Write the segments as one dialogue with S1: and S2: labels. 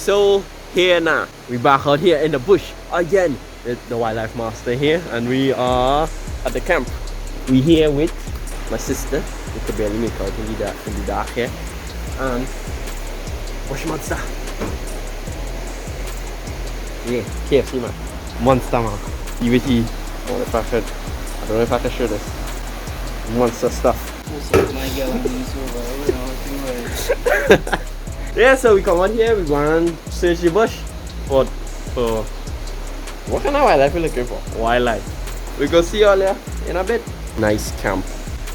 S1: So here now, we back out here in the bush again with the wildlife master here, and we are at the camp. We here with my sister. You could barely make out in the dark here, and bush monster. Yeah, KFC man, monster man. I don't know if I should. I don't know if I can show this monster stuff. Yeah, so we come out here, we go and search the bush for what kind of wildlife we're looking for? Wildlife. We go see all there in a bit. Nice camp.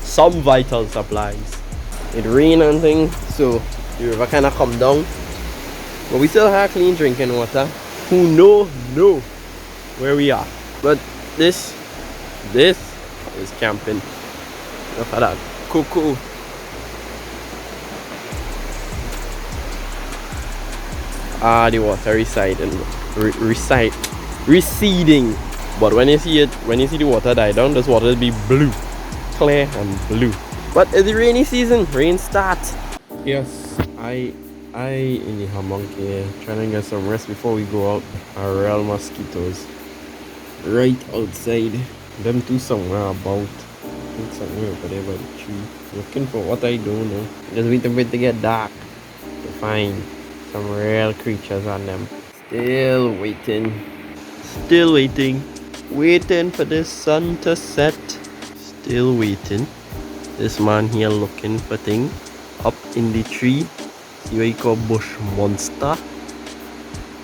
S1: Some vital supplies. It rain and things, so the river kind of come down. But we still have clean drinking water. Who know where we are. But this is camping. Look at that. Cool. The water receding. But when you see the water die down, this water will be blue, clear and blue. But it's the rainy season. Rain starts. Yes, I in the hammock here trying to get some rest before we go out. Our real mosquitoes right outside. Them two somewhere about. I think somewhere over there by the tree. Looking for what I don't know. Just waiting for it to get dark to find some real creatures on them. Still waiting for the sun to set. Still waiting. This man here looking for thing up in the tree. See what you call bush monster.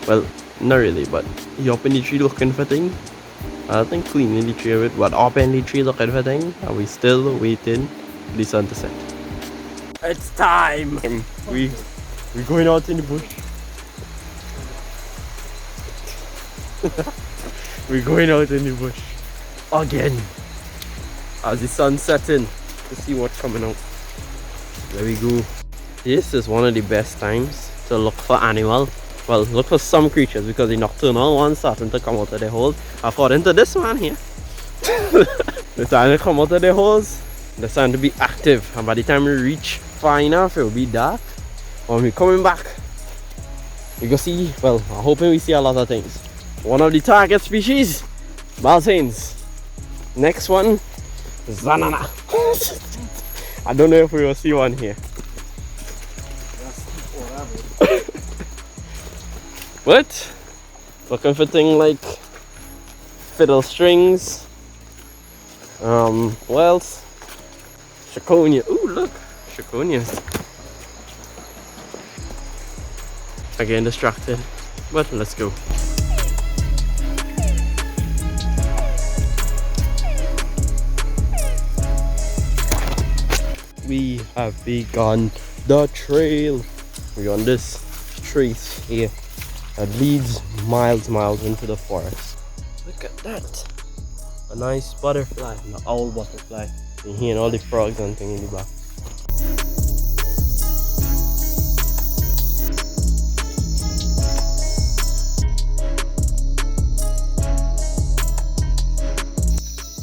S1: Well, not really, but he up in the tree looking for thing. I think cleaning the tree a bit, but up in the tree looking for thing, and we still waiting for the sun to set. It's time. We're going out in the bush. We're going out in the bush again as the sun's setting to see what's coming out. There we go. This is one of the best times to look for animals. Well, look for some creatures because the nocturnal ones starting to come out of their holes. According to this one here, they're starting to come out of their holes. They're starting to be active, and by the time we reach far enough, it will be dark. When we're coming back, you can see, well, I'm hoping we see a lot of things. One of the target species, Maltines. Next one, Zanana. I don't know if we will see one here. What? Looking for things like fiddle strings. What else? Chiconia. Ooh, look, Chiconias. Again, distracted, but let's go. We have begun the trail. We're on this trace here that leads miles into the forest. Look at that. A nice butterfly, an owl butterfly. And here and all the frogs and things in the back.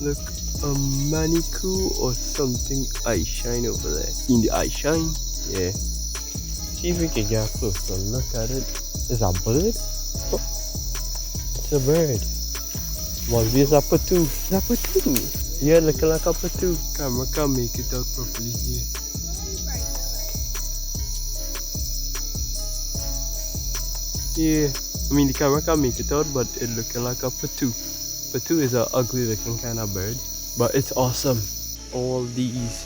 S1: Look, a manicure or something eye shine over there. In the eye shine? Yeah. See if we can get close and look at it. Is a bird? Oh, it's a bird. Must be a patu. It's a patu. Yeah, looking like a patu. Camera can't make it out properly here. Yeah, I mean the camera can't make it out, but it looking like a patu. Patu is an ugly looking kind of bird, but it's awesome. All these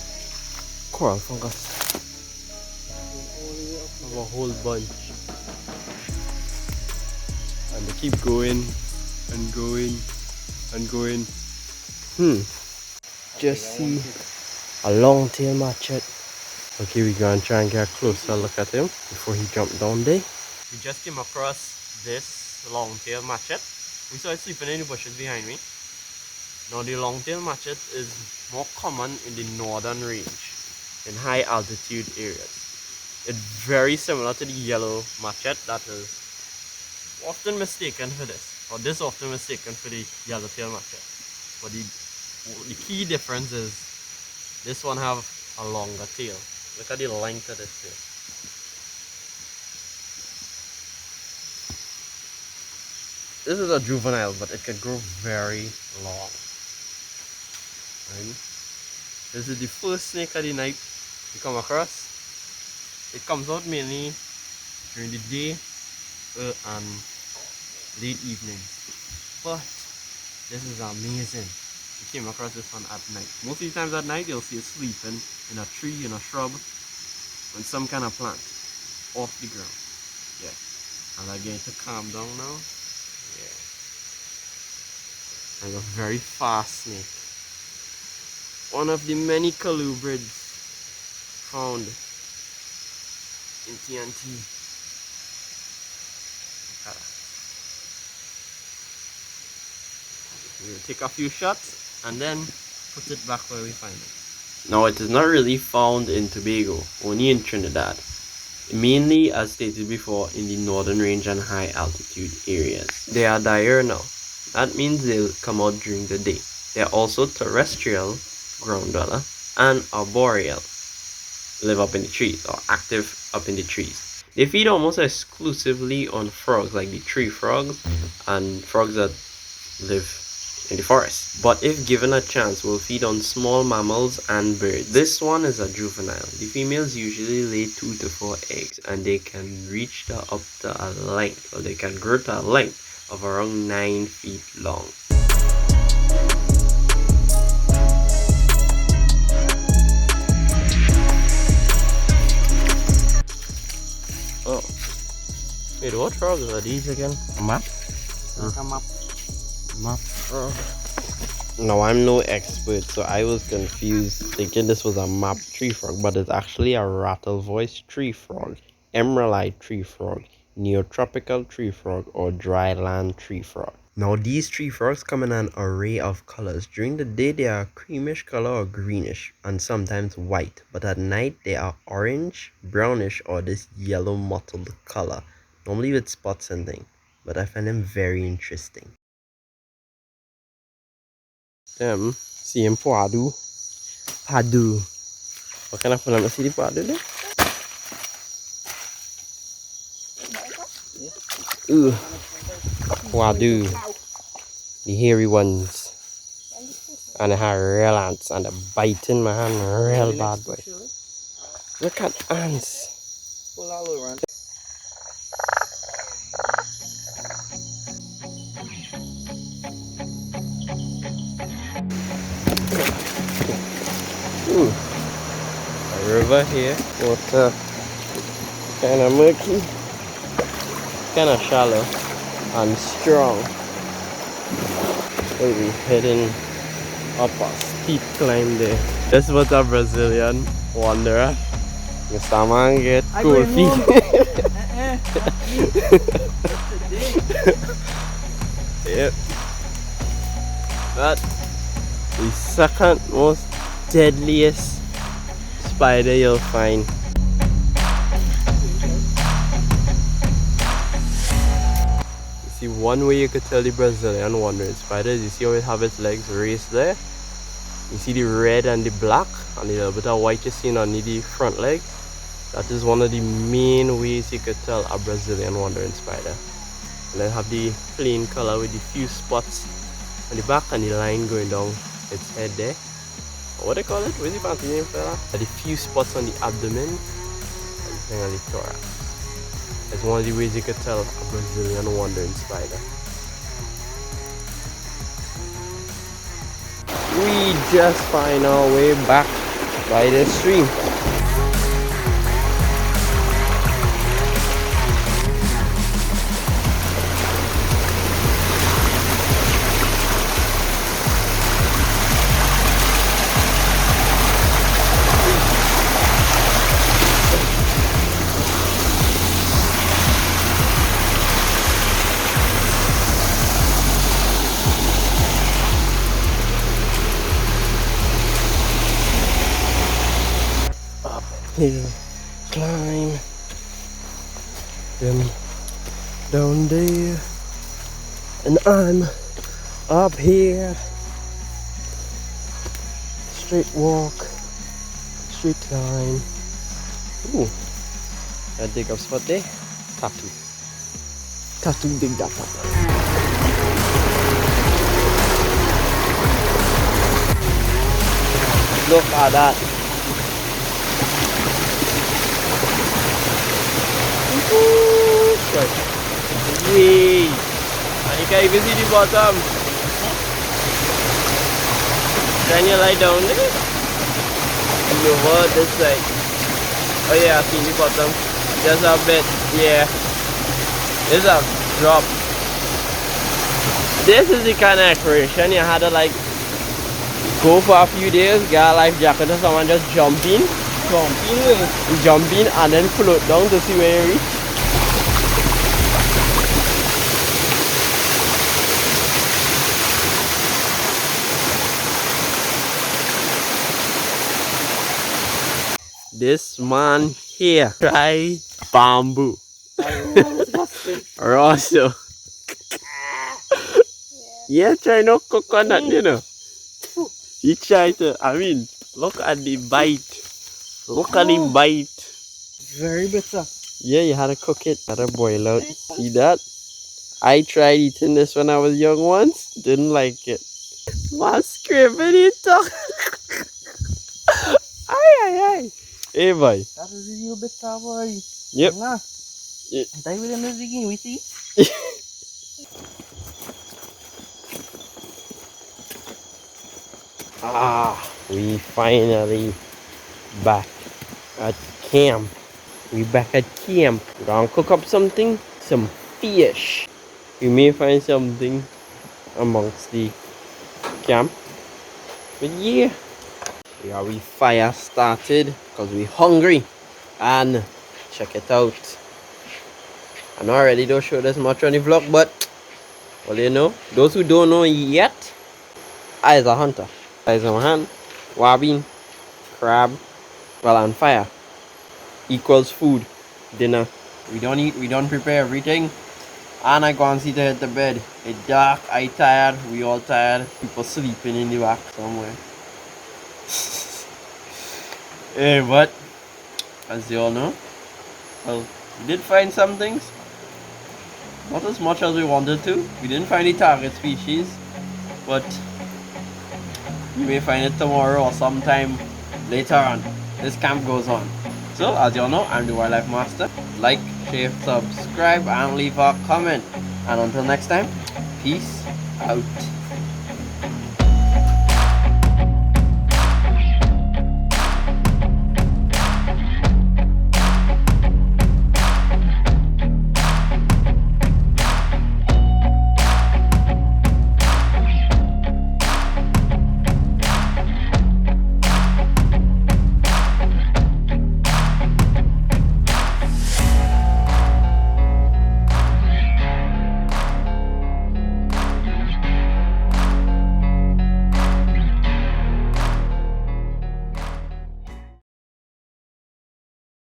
S1: coral fungus. Have a whole bunch. And they keep going and going and going. Just see a long tail machete. Okay, we're gonna try and get a closer look at him before he jumped down there. We just came across this long tail machete. We saw it sleeping in the bushes behind me. Now the long tail machete is more common in the northern range, in high altitude areas. It's very similar to the yellow machete that is often mistaken for this, or this often mistaken for the yellowtail machete. But the key difference is this one have a longer tail. Look at the length of this tail. This is a juvenile, but it can grow very long. Right? This is the first snake of the night you come across. It comes out mainly during the day and late evenings. But this is amazing. You came across this one at night. Most of the times at night you'll see it sleeping in a tree, in a shrub, on some kind of plant off the ground. Yeah. And I'm going to calm down now. Yeah. And a very fast snake. One of the many colubrids found in T&T. We'll take a few shots and then put it back where we find it. Now it is not really found in Tobago, only in Trinidad. Mainly, as stated before, in the northern range and high altitude areas. They are diurnal. That means they'll come out during the day. They are also terrestrial, ground dweller, and arboreal, live up in the trees or active up in the trees. They feed almost exclusively on frogs like the tree frogs and frogs that live in the forest. But if given a chance, will feed on small mammals and birds. This one is a juvenile. The females usually lay 2 to 4 eggs and they can reach up to a length, or they can grow to a length of around 9 feet long. Oh. Wait, what frogs are these again? Map? Map. Now I'm no expert, so I was confused thinking this was a map tree frog, but it's actually a rattle voice tree frog, emerald tree frog, neotropical tree frog, or dryland tree frog. Now these tree frogs come in an array of colors. During the day they are creamish color or greenish and sometimes white, but at night they are orange, brownish, or this yellow mottled color, normally with spots and things. But I find them very interesting. See him padu. Padu. What kind of fun am I see the padu there? Ooh. Padu. The hairy ones. And they have real ants and they're biting my hand real bad boy. Look at ants. Ooh. A river here. Water kind of murky. Kind of shallow and strong. We'll be heading up a steep climb there. This was a Brazilian wanderer. Mr. Man get cold feet. Yep. But the second most deadliest spider you'll find. You see, one way you could tell the Brazilian wandering spiders, you see how it have its legs raised there? You see the red and the black and the little bit of white you see on the front legs? That is one of the main ways you could tell a Brazilian wandering spider. And then have the plain color with the few spots on the back and the line going down its head there. What do they call it? What's the fancy name for that? The few spots on the abdomen and the thing on the thorax. It's one of the ways you could tell a Brazilian wandering spider. We just find our way back by the stream. Here, climb them down there, and I'm up here. Straight walk, straight climb. Ooh, I dig up spot there. Tattoo dig that up. Look at that. Yay! And you can even see the bottom. Then you lie down there. And over this side. Oh yeah, I see the bottom. Just a bit. Yeah. It's a drop. This is the kind of exploration you had to like go for a few days, get a life jacket or someone just jump in and then float down to see where you reach. This man here try bamboo. Also, yeah, try no coconut, you know. He tried to, I mean, look at the bite. Look at the bite.
S2: Very bitter.
S1: Yeah, you had to cook it, had to boil out. See that? I tried eating this when I was young once, didn't like it. Man, scraping it up. Ay. Hey, boy.
S2: That is a real bitter, boy.
S1: Yep.
S2: Nah.
S1: Yeah.
S2: Die with him again, we see.
S1: We finally back at camp. We back at camp. We're gonna cook up something, some fish. We may find something amongst the camp. But yeah, we got we fire started because we hungry. And check it out. I know I already don't show this much on the vlog, but well, you know, those who don't know yet, I is a hunter. I is my hand, wabbing, crab, well, and fire equals food, dinner. We don't eat, we don't prepare everything. And I go and see to hit the bed. It's dark, I tired, we all tired. People sleeping in the back somewhere. Hey, but as you all know, well, we did find some things. Not as much as we wanted to. We didn't find the target species, but we may find it tomorrow or sometime later on. This camp goes on. So, as you all know, I'm the Wildlife Master. Like, share, subscribe, and leave a comment. And until next time, peace out.